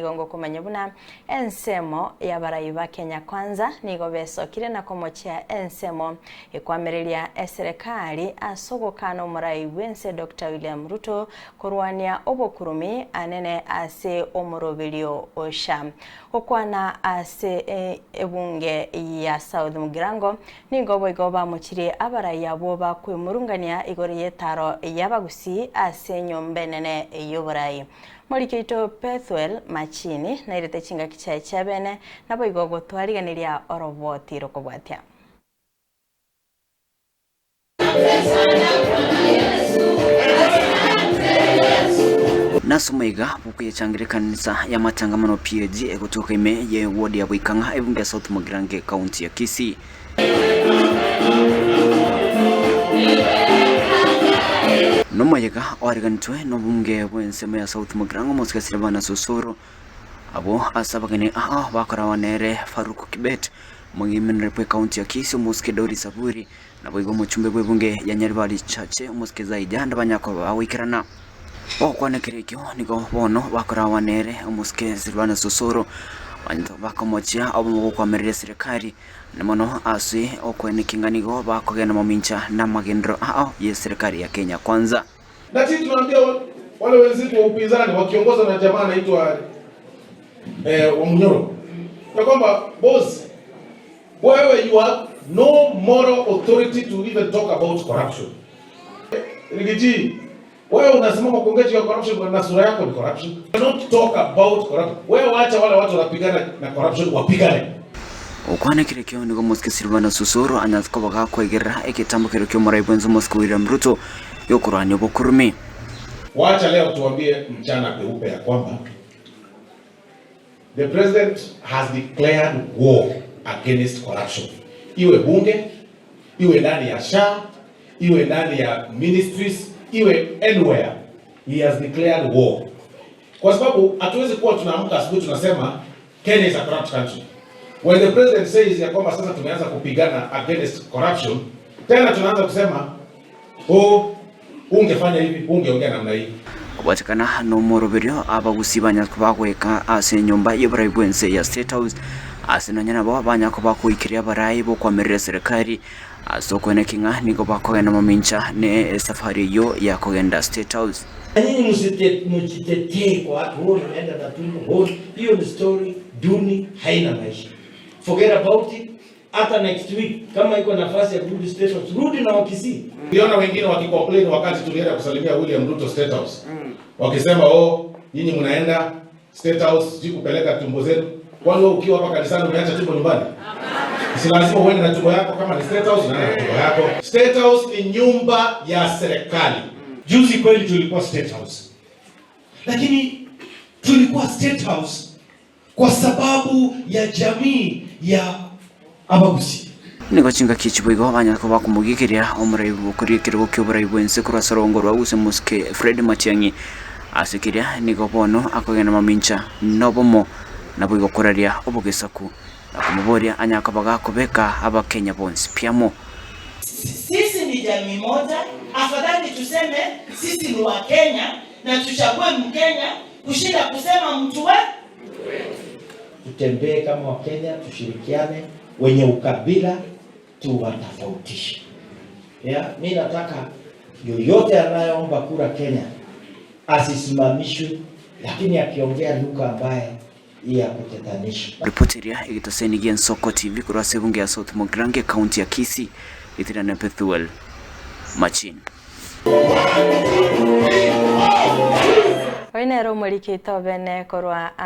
nigongo kumenya buna ensemo ya baraiba Kenya Kwanza nigo besokire na komochia ensemo ikwamereria serikali asogokana umuraibu ense Dr. William Ruto kurwania obokurumi anene ase omurobirio osha okwana ase ebunge ya South Mugirango nigo boigoba muchiri abaraya bo bakwimurungania igori yetaro yabagusi ase nyombe nene yoborai Morikito Pethuel Machini na irete chinga kichai chabene na boigogo twariganiria oroboti rokobwatia Nasumaiga bukuye changire kanisa ya matangamano PAG kutoka ime ye ward ya Buikanga ebunge South Mugirango county ya Kisii. Nomayega oreganitwe nobunge bwensemo ya South Mugirango Mosika Silvana Susuru abo asabagane bakarawanere Faruku Kibet mugimenere pe county ya Kisii Mosike Dori Saburi na boigo muchumbe bwebunge ya Nyaribali Chache Mosike Zaijanda banyako bawikirana okwanekirikyo nigo bono bakarawanere Mosike Silvana Susuru bantu bakomochia abo kwamerere serikali na mono asi okwenekinganigo bakogena momincha na magendro ye serikali ya Kenya Kwanza. Na sisi tunaambia wale wenzetu wa upinzani wakiongozwa na jamaa anaitwa wa Munyoro na kwamba boss wewe you have no moral authority to even talk about corruption. Rigiji wewe unasimama kuongea juu ya corruption na sura yako ni corruption. You don't talk about corruption. Wewe waacha wale watu wanapigana na corruption wapigane. Ukwana kirekyo nigo Mosike Silvana Susuru anatkobaga kwegera ekitambo kirekyo muraibenzo Mosike William Ruto yokurani obokurumi. Wacha leo tuambie mchana peupe ya kwamba the president has declared war against corruption. Iwe bunge, iwe ndani ya SHA, iwe ndani ya ministries, iwe anywhere. He has declared war. Kwa sababu hatuwezi kuwa tunaamka asubuhi tunasema Kenya is a corrupt country. When the president says ya kwamba sasa tumeanza kupigana against corruption, tena tunaanza kusema ungefanya hivi, ungeongea namna hii. Watakana no moroberio abagusibanya kubagweka ase nyumba y'Ibrahimwense ya State House asinanyana bo banyako bakuikiria barayi bo kwamerera serikali asokone kinga niko bakogena mamincha ne safari yo ya kogenda State House. Nyinyi msitetee kwa watu wote naenda na tumbo hiyo ni story duni haina maisha. Forget about it. Hata next week kama iko nafasi ya kurudi State House rudi na Wakisii. Niliona wengine wakicomplain wakati tulienda kusalimia William Ruto State House. Wakisema nyinyi mnaenda State House siji kupeleka tumbo zenu. Kwani wewe ukiwa hapa kanisani umeacha tumbo nyumbani? Si lazima uende na tumbo yako kama ni State House unaenda na tumbo yako. State House ni nyumba ya serikali. Juzi kweli tulikuwa State House. Lakini tulikuwa State House kwa sababu ya jamii ya Abagusi. Niko chinga kichibuigo banyako bakumugikiria omuraibu kurikira bukyoburaibense kurasarongorwa use Mosike Fred Matiang'i asikiria niko bono akogena mamincha nobomo nabuigo kuraria obugesaku akumuboria anyakabaga kubeka aba Kenya bonse piamo. Sisi ni jamii moja, afadhali tuseme sisi ni wa Kenya na tuchague Mkenya kushinda kusema mtu wetu. Tutembee kama wa Kenya, tushirikiane, wenye ukabila tuwatofautishe. Mimi nataka yoyote anayeomba kura Kenya asisimamishwe, lakini akiongea lugha ambaye ya kutatanisha. Ripoti ya igitaseni gen Soko TV kurasa bunge ya South Mugirango county ya Kisii itirana Pethuel Machini. Oinero Morikito bene korwa